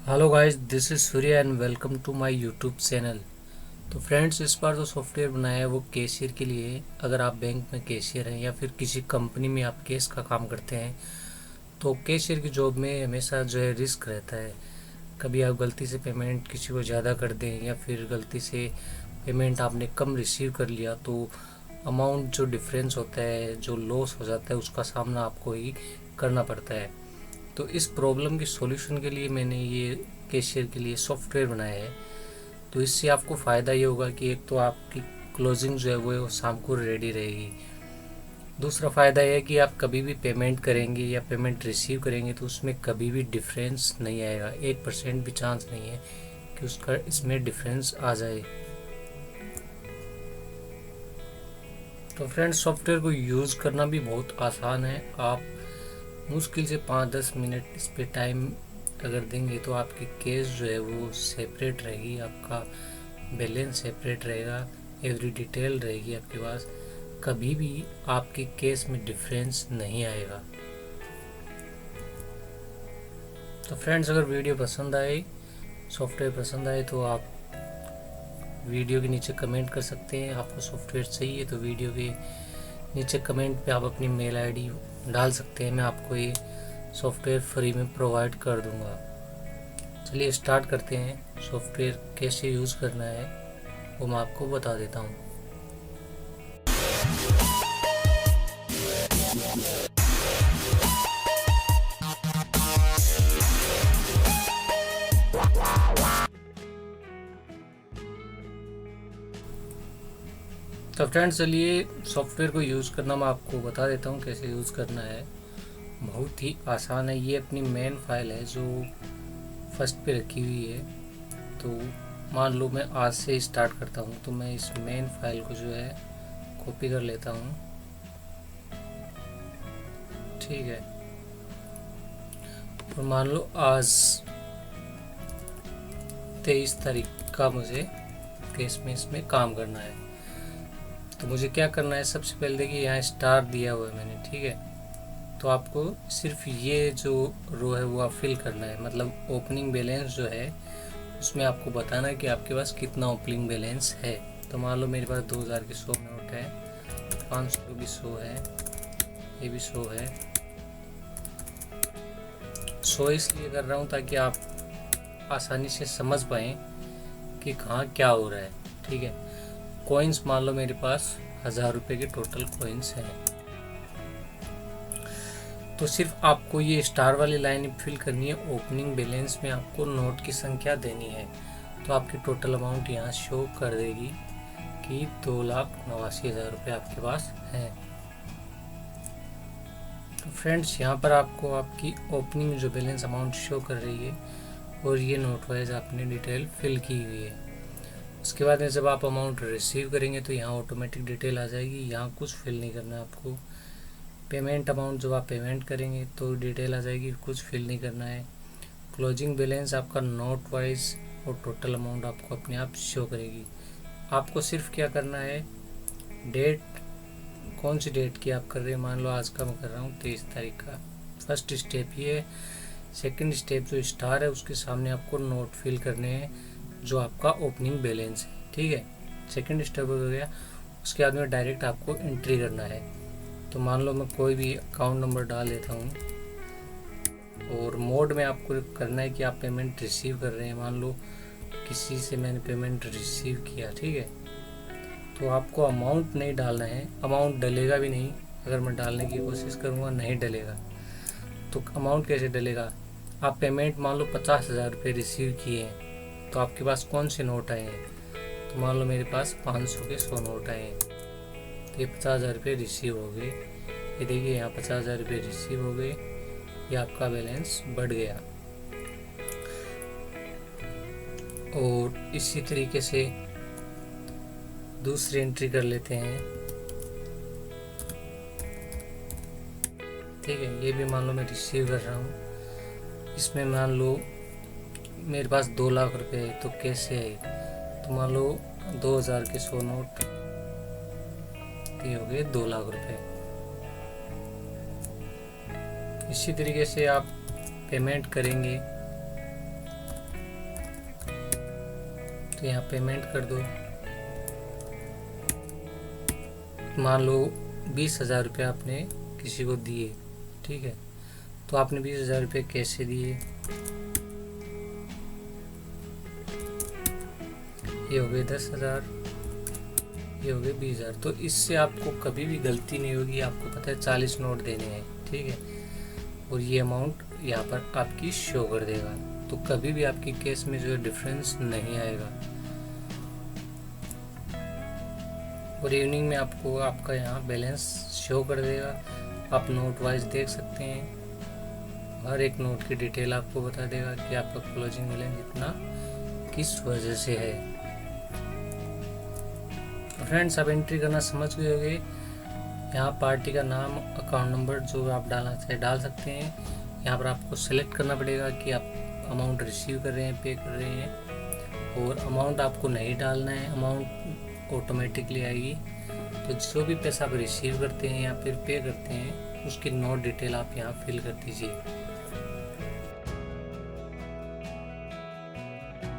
Hello guys, this is Surya and welcome to my YouTube channel. तो friends, इस बार जो सॉफ्टवेयर बनाया है वो कैशियर के लिए है। अगर आप बैंक में कैशियर हैं या फिर किसी कंपनी में आप कैश का काम करते हैं तो कैशियर की जॉब में हमेशा जो है रिस्क रहता है। कभी आप गलती से पेमेंट किसी को ज़्यादा कर दें या फिर गलती से पेमेंट आपने कम रिसीव कर लिया तो अमाउंट जो डिफरेंस होता है, जो लॉस हो जाता है, उसका सामना आपको ही करना पड़ता है। तो इस प्रॉब्लम की सॉल्यूशन के लिए मैंने ये कैशियर के लिए सॉफ्टवेयर बनाया है। तो इससे आपको फ़ायदा ये होगा कि एक तो आपकी क्लोजिंग जो है वो शाम को रेडी रहेगी। दूसरा फ़ायदा यह है कि आप कभी भी पेमेंट करेंगे या पेमेंट रिसीव करेंगे तो उसमें कभी भी डिफरेंस नहीं आएगा। 1% भी चांस नहीं है कि उसका इसमें डिफरेंस आ जाए। तो फ्रेंड्स, सॉफ्टवेयर को यूज़ करना भी बहुत आसान है। आप मुश्किल से 5-10 मिनट इस पे टाइम अगर देंगे तो आपकी केस जो है वो सेपरेट रहेगी, आपका बैलेंस सेपरेट रहेगा, एवरी डिटेल रहेगी आपके पास। कभी भी आपके केस में डिफरेंस नहीं आएगा। तो फ्रेंड्स, अगर वीडियो पसंद आए, सॉफ्टवेयर पसंद आए तो आप वीडियो के नीचे कमेंट कर सकते हैं। आपको सॉफ्टवेयर चाहिए तो वीडियो के नीचे कमेंट पे आप अपनी मेल आईडी डाल सकते हैं। मैं आपको ये सॉफ्टवेयर फ्री में प्रोवाइड कर दूंगा। चलिए स्टार्ट करते हैं। सॉफ्टवेयर कैसे यूज़ करना है वो मैं आपको बता देता हूँ। तो फ्रेंड्स, चलिए सॉफ्टवेयर को यूज़ करना मैं आपको बता देता हूँ कैसे यूज़ करना है। बहुत ही आसान है। ये अपनी मेन फाइल है जो फर्स्ट पे रखी हुई है। तो मान लो मैं आज से स्टार्ट करता हूँ तो मैं इस मेन फाइल को जो है कॉपी कर लेता हूँ। ठीक है। और मान लो आज 23 तारीख का मुझे केस में इसमें काम करना है। तो मुझे क्या करना है, सबसे पहले देखिए यहाँ स्टार दिया हुआ है मैंने। ठीक है। तो आपको सिर्फ ये जो रो है वो आप फिल करना है। मतलब ओपनिंग बैलेंस जो है उसमें आपको बताना है कि आपके पास कितना ओपनिंग बैलेंस है। तो मान लो मेरे पास 2000 की 100 नोट है, 500 भी 100 है, ये भी 100 है। 100 इसलिए कर रहा हूँ ताकि आप आसानी से समझ पाएँ कि कहाँ क्या हो रहा है। ठीक है। कॉइन्स मान लो मेरे पास 1000 रुपये के टोटल कॉइन्स हैं। तो सिर्फ आपको ये स्टार वाली लाइन फिल करनी है। ओपनिंग बैलेंस में आपको नोट की संख्या देनी है। तो आपकी टोटल अमाउंट यहाँ शो कर देगी कि 2,89,000 रुपये आपके पास हैं। तो फ्रेंड्स, यहाँ पर आपको आपकी ओपनिंग जो बैलेंस अमाउंट शो कर रही है और ये नोट वाइज आपने डिटेल फिल की हुई है। उसके बाद में जब आप अमाउंट रिसीव करेंगे तो यहाँ ऑटोमेटिक डिटेल आ जाएगी। यहाँ कुछ फिल नहीं करना है आपको। पेमेंट अमाउंट जब आप पेमेंट करेंगे तो डिटेल आ जाएगी, कुछ फिल नहीं करना है। क्लोजिंग बैलेंस आपका नोट वाइज और टोटल अमाउंट आपको अपने आप शो करेगी। आपको सिर्फ क्या करना है, डेट, कौन सी डेट की आप कर रहे हैं। मान लो आज का मैं कर रहा हूँ 23 तारीख का। फर्स्ट स्टेप ये है। सेकंड स्टेप जो स्टार है उसके सामने आपको नोट फिल करने हैं जो आपका ओपनिंग बैलेंस है। ठीक है। सेकंड स्टेप हो गया। उसके बाद में डायरेक्ट आपको एंट्री करना है। तो मान लो मैं कोई भी अकाउंट नंबर डाल देता हूँ और मोड में आपको करना है कि आप पेमेंट रिसीव कर रहे हैं। मान लो किसी से मैंने पेमेंट रिसीव किया। ठीक है। तो आपको अमाउंट नहीं डालना है, अमाउंट डलेगा भी नहीं। अगर मैं डालने की कोशिश करूँगा नहीं डलेगा। तो अमाउंट कैसे डलेगा, आप पेमेंट मान लो 50,000 रुपये रिसीव किए हैं तो आपके पास कौन से नोट आए हैं। तो मान लो मेरे पास 500 के 100 नोट आए हैं। तो ये 50,000 रुपये रिसीव हो गए। ये देखिए यहाँ 50,000 रुपये रिसीव हो गए। ये आपका बैलेंस बढ़ गया। और इसी तरीके से दूसरी एंट्री कर लेते हैं। ठीक है। ये भी मान लो मैं रिसीव कर रहा हूँ। इसमें मान लो मेरे पास 2 लाख रुपए है तो कैसे है। तो मान लो 2000 के 100 नोट, ये हो गए 2 लाख रुपए। इसी तरीके से आप पेमेंट करेंगे तो यहाँ पेमेंट कर दो। मान लो 20,000 रुपये आपने किसी को दिए, ठीक है, तो आपने 20,000 रुपये कैसे दिए, ये हो गए 10,000, ये हो गए 20,000। तो इससे आपको कभी भी गलती नहीं होगी, आपको पता है 40 नोट देने हैं, ठीक है, और ये अमाउंट यहाँ पर आपकी शो कर देगा। तो कभी भी आपकी केस में जो है डिफरेंस नहीं आएगा। और इवनिंग में आपको आपका यहाँ बैलेंस शो कर देगा। आप नोट वाइज देख सकते हैं, हर एक नोट की डिटेल आपको बता देगा कि आपका क्लोजिंग बैलेंस इतना किस वजह से है। फ्रेंड्स, आप एंट्री करना समझ गए होंगे। यहाँ पार्टी का नाम, अकाउंट नंबर जो आप डालना चाहे डाल सकते हैं। यहाँ पर आपको सेलेक्ट करना पड़ेगा कि आप अमाउंट रिसीव कर रहे हैं, पे कर रहे हैं, और अमाउंट आपको नहीं डालना है, अमाउंट ऑटोमेटिकली आएगी। तो जो भी पैसा आप रिसीव करते हैं या फिर पे करते हैं उसकी नोट डिटेल आप यहाँ फिल कर दीजिए।